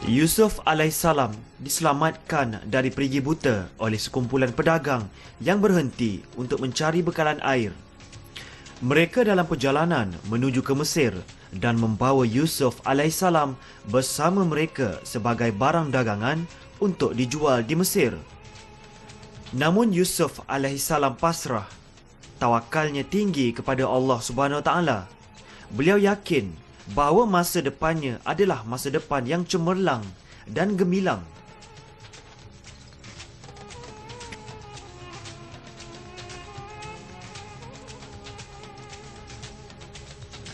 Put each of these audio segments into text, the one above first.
Yusuf alaihissalam diselamatkan dari perigi buta oleh sekumpulan pedagang yang berhenti untuk mencari bekalan air. Mereka dalam perjalanan menuju ke Mesir dan membawa Yusuf alaihissalam bersama mereka sebagai barang dagangan untuk dijual di Mesir. Namun Yusuf alaihissalam pasrah. Tawakalnya tinggi kepada Allah Subhanahu Wa Taala. Beliau yakin bahawa masa depannya adalah masa depan yang cemerlang dan gemilang.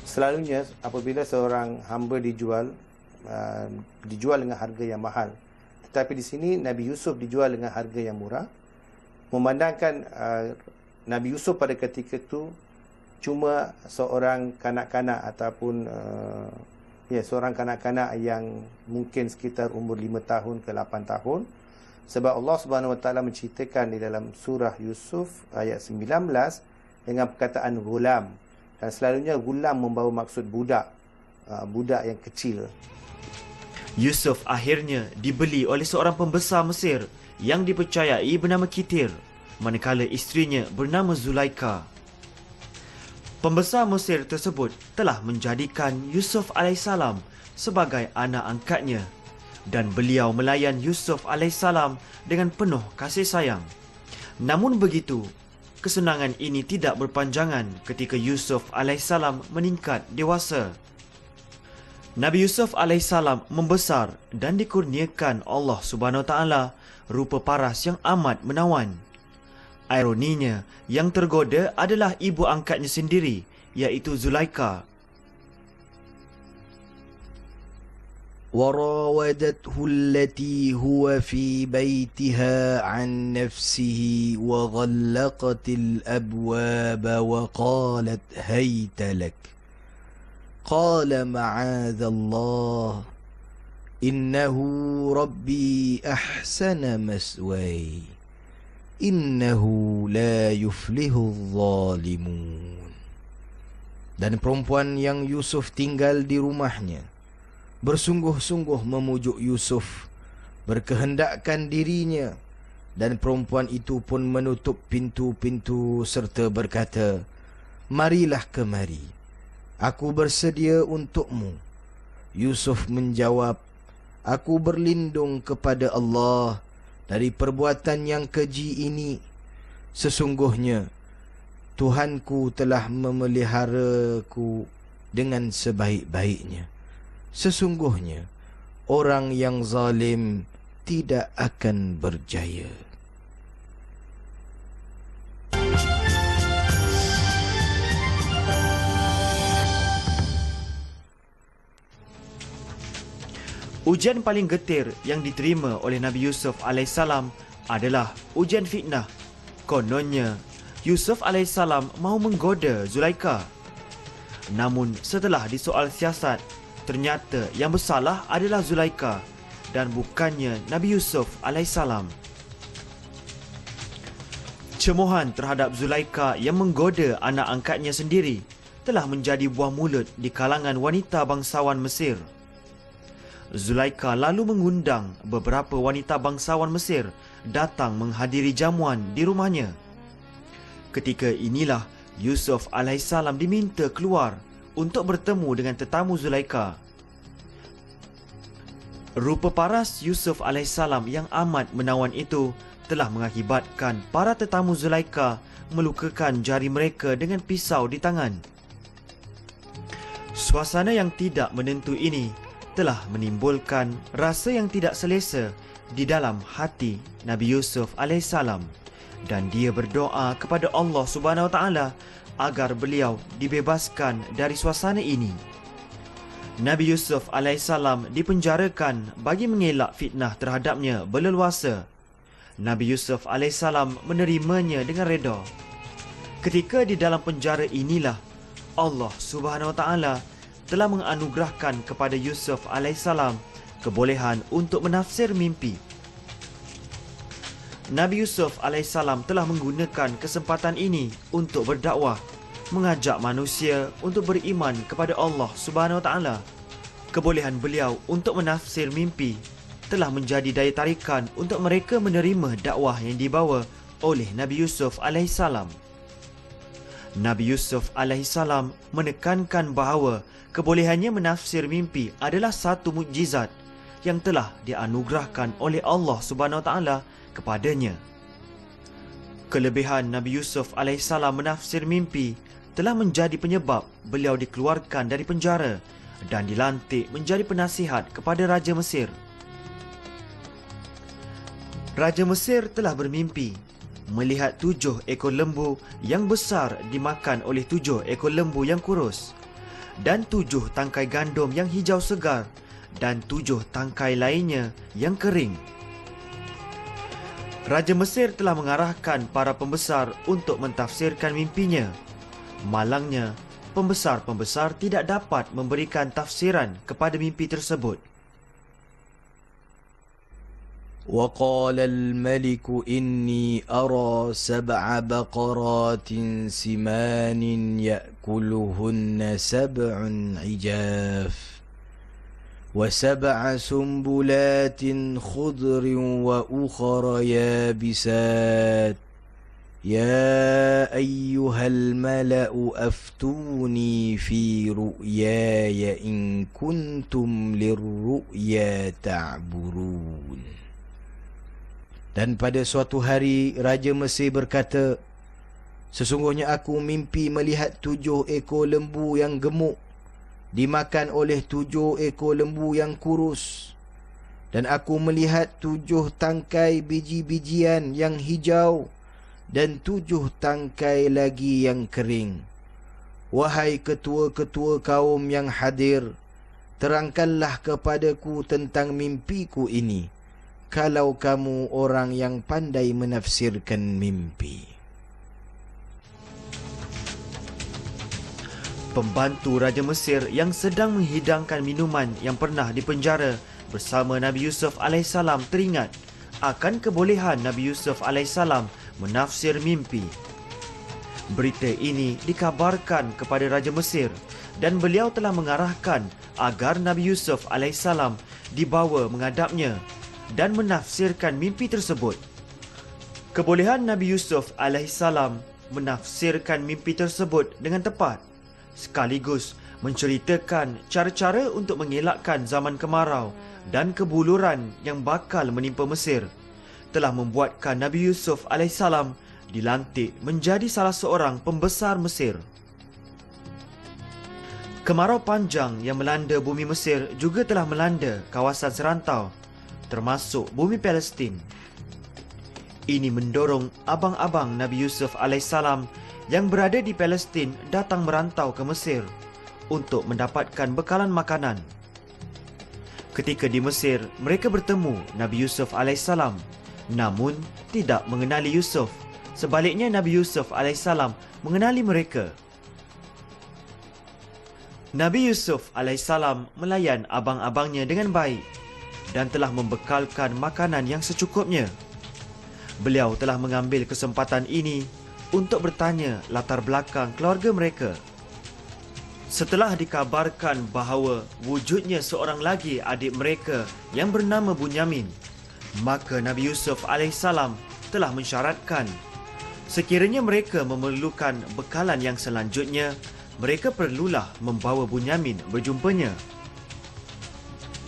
Selalunya apabila seorang hamba dijual dengan harga yang mahal. Tetapi di sini Nabi Yusuf dijual dengan harga yang murah. Memandangkan Nabi Yusuf pada ketika itu cuma seorang kanak-kanak ataupun seorang kanak-kanak yang mungkin sekitar umur 5 tahun ke 8 tahun. Sebab Allah Subhanahu Wa Taala menceritakan di dalam surah Yusuf ayat 19 dengan perkataan gulam. Dan selalunya gulam membawa maksud budak, budak yang kecil. Yusuf akhirnya dibeli oleh seorang pembesar Mesir yang dipercayai bernama Kitir, manakala isterinya bernama Zulaika. Pembesar Mesir tersebut telah menjadikan Yusuf alaihissalam sebagai anak angkatnya dan beliau melayan Yusuf alaihissalam dengan penuh kasih sayang. Namun begitu, kesenangan ini tidak berpanjangan ketika Yusuf alaihissalam meningkat dewasa. Nabi Yusuf alaihissalam membesar dan dikurniakan Allah Subhanahu Wa Taala rupa paras yang amat menawan. Ironinya, yang tergoda adalah ibu angkatnya sendiri, iaitu Zulaika. وراودته التي هو في بيتها عن نفسه وغلقت الأبواب وقالت هيت لك قال معاذ الله إنه ربي أحسن مثواي innahu la yuflihul zalimun. Dan perempuan yang Yusuf tinggal di rumahnya bersungguh-sungguh memujuk Yusuf, berkehendakkan dirinya, dan perempuan itu pun menutup pintu-pintu serta berkata, marilah kemari, aku bersedia untukmu. Yusuf menjawab, aku berlindung kepada Allah dari perbuatan yang keji ini. Sesungguhnya Tuhanku telah memeliharaku dengan sebaik-baiknya. Sesungguhnya orang yang zalim tidak akan berjaya. Ujian paling getir yang diterima oleh Nabi Yusuf alaihissalam adalah ujian fitnah. Kononnya, Yusuf alaihissalam mahu menggoda Zulaika. Namun setelah disoal siasat, ternyata yang bersalah adalah Zulaika dan bukannya Nabi Yusuf alaihissalam. Cemohan terhadap Zulaika yang menggoda anak angkatnya sendiri telah menjadi buah mulut di kalangan wanita bangsawan Mesir. Zulaika lalu mengundang beberapa wanita bangsawan Mesir datang menghadiri jamuan di rumahnya. Ketika inilah Yusuf alaihissalam diminta keluar untuk bertemu dengan tetamu Zulaika. Rupa paras Yusuf alaihissalam yang amat menawan itu telah mengakibatkan para tetamu Zulaika melukakan jari mereka dengan pisau di tangan. Suasana yang tidak menentu ini telah menimbulkan rasa yang tidak selesa di dalam hati Nabi Yusuf alaihissalam, dan dia berdoa kepada Allah Subhanahu Wa Taala agar beliau dibebaskan dari suasana ini. Nabi Yusuf alaihissalam dipenjarakan bagi mengelak fitnah terhadapnya berleluasa. Nabi Yusuf alaihissalam menerimanya dengan redha. Ketika di dalam penjara inilah Allah Subhanahu Wa Taala telah menganugerahkan kepada Yusuf alaihissalam kebolehan untuk menafsir mimpi. Nabi Yusuf alaihissalam telah menggunakan kesempatan ini untuk berdakwah, mengajak manusia untuk beriman kepada Allah Subhanahu Wa Taala. Kebolehan beliau untuk menafsir mimpi telah menjadi daya tarikan untuk mereka menerima dakwah yang dibawa oleh Nabi Yusuf alaihissalam. Nabi Yusuf alaihissalam menekankan bahawa kebolehannya menafsir mimpi adalah satu mukjizat yang telah dianugerahkan oleh Allah Subhanahu Wa Taala kepadanya. Kelebihan Nabi Yusuf alaihissalam menafsir mimpi telah menjadi penyebab beliau dikeluarkan dari penjara dan dilantik menjadi penasihat kepada Raja Mesir. Raja Mesir telah bermimpi melihat 7 ekor lembu yang besar dimakan oleh 7 ekor lembu yang kurus, dan 7 tangkai gandum yang hijau segar, dan 7 tangkai lainnya yang kering. Raja Mesir telah mengarahkan para pembesar untuk mentafsirkan mimpinya. Malangnya, pembesar-pembesar tidak dapat memberikan tafsiran kepada mimpi tersebut. وقال الملك إني أرى 7 بقرات سمان يأكلهن 7 عجاف و7 سنبلات خضر وأخر يابسات يا أيها الملأ أفتوني في رؤياي إن كنتم للرؤيا تعبرون. Dan pada suatu hari Raja Mesir berkata, sesungguhnya aku mimpi melihat 7 ekor lembu yang gemuk dimakan oleh 7 ekor lembu yang kurus. Dan aku melihat 7 tangkai biji-bijian yang hijau dan 7 tangkai lagi yang kering. Wahai ketua-ketua kaum yang hadir, terangkanlah kepadaku tentang mimpiku ini, kalau kamu orang yang pandai menafsirkan mimpi. Pembantu Raja Mesir yang sedang menghidangkan minuman yang pernah dipenjara bersama Nabi Yusuf alaihissalam teringat akan kebolehan Nabi Yusuf alaihissalam menafsir mimpi. Berita ini dikabarkan kepada Raja Mesir dan beliau telah mengarahkan agar Nabi Yusuf alaihissalam dibawa menghadapnya dan menafsirkan mimpi tersebut. Kebolehan Nabi Yusuf alaihissalam menafsirkan mimpi tersebut dengan tepat, sekaligus menceritakan cara-cara untuk mengelakkan zaman kemarau dan kebuluran yang bakal menimpa Mesir, telah membuatkan Nabi Yusuf alaihissalam dilantik menjadi salah seorang pembesar Mesir. Kemarau panjang yang melanda bumi Mesir juga telah melanda kawasan serantau, termasuk bumi Palestin. Ini mendorong abang-abang Nabi Yusuf alaihissalam yang berada di Palestin datang merantau ke Mesir untuk mendapatkan bekalan makanan. Ketika di Mesir, mereka bertemu Nabi Yusuf alaihissalam, namun tidak mengenali Yusuf. Sebaliknya, Nabi Yusuf alaihissalam mengenali mereka. Nabi Yusuf alaihissalam melayan abang-abangnya dengan baik dan telah membekalkan makanan yang secukupnya. Beliau telah mengambil kesempatan ini untuk bertanya latar belakang keluarga mereka. Setelah dikabarkan bahawa wujudnya seorang lagi adik mereka yang bernama Bunyamin, maka Nabi Yusuf alaihissalam telah mensyaratkan sekiranya mereka memerlukan bekalan yang selanjutnya, mereka perlulah membawa Bunyamin berjumpanya.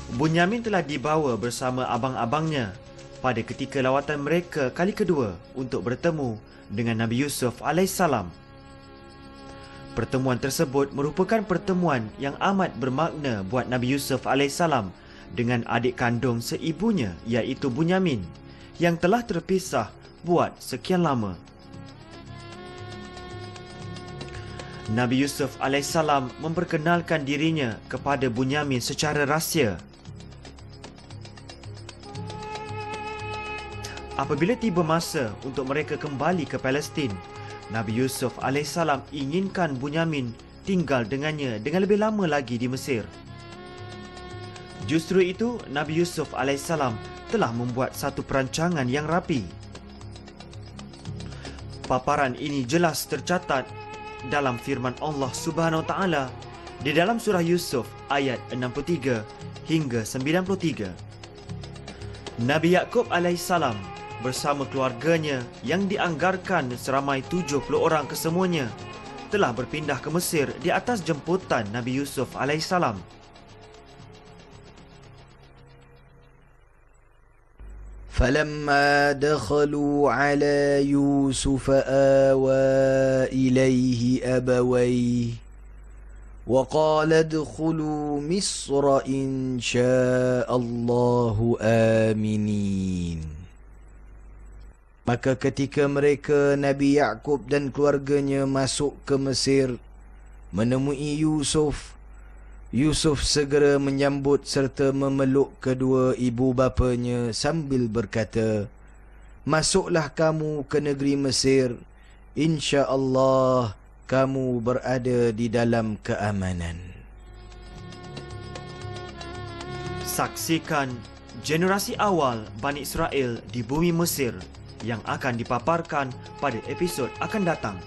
Bunyamin telah dibawa bersama abang-abangnya pada ketika lawatan mereka kali kedua untuk bertemu dengan Nabi Yusuf alaihissalam. Pertemuan tersebut merupakan pertemuan yang amat bermakna buat Nabi Yusuf alaihissalam dengan adik kandung seibunya, iaitu Bunyamin, yang telah terpisah buat sekian lama. Nabi Yusuf alaihissalam memperkenalkan dirinya kepada Bunyamin secara rahsia. Apabila tiba masa untuk mereka kembali ke Palestin, Nabi Yusuf alaihissalam inginkan Bunyamin tinggal dengannya dengan lebih lama lagi di Mesir. Justru itu, Nabi Yusuf alaihissalam telah membuat satu perancangan yang rapi. Paparan ini jelas tercatat dalam firman Allah Subhanahu Wa Taala di dalam surah Yusuf ayat 63 hingga 93. Nabi Yaqub alaihissalam bersama keluarganya yang dianggarkan seramai 70 orang kesemuanya telah berpindah ke Mesir di atas jemputan Nabi Yusuf alaihissalam. فلما دخلوا على يوسف آوى إليه أبويه وقال ادخلوا مصر إن شاء الله آمنين. Maka ketika mereka Nabi Yaqub dan keluarganya masuk ke Mesir menemui Yusuf, Yusuf segera menyambut serta memeluk kedua ibu bapanya sambil berkata, "Masuklah kamu ke negeri Mesir, insya-Allah kamu berada di dalam keamanan." Saksikan generasi awal Bani Israel di bumi Mesir yang akan dipaparkan pada episod akan datang.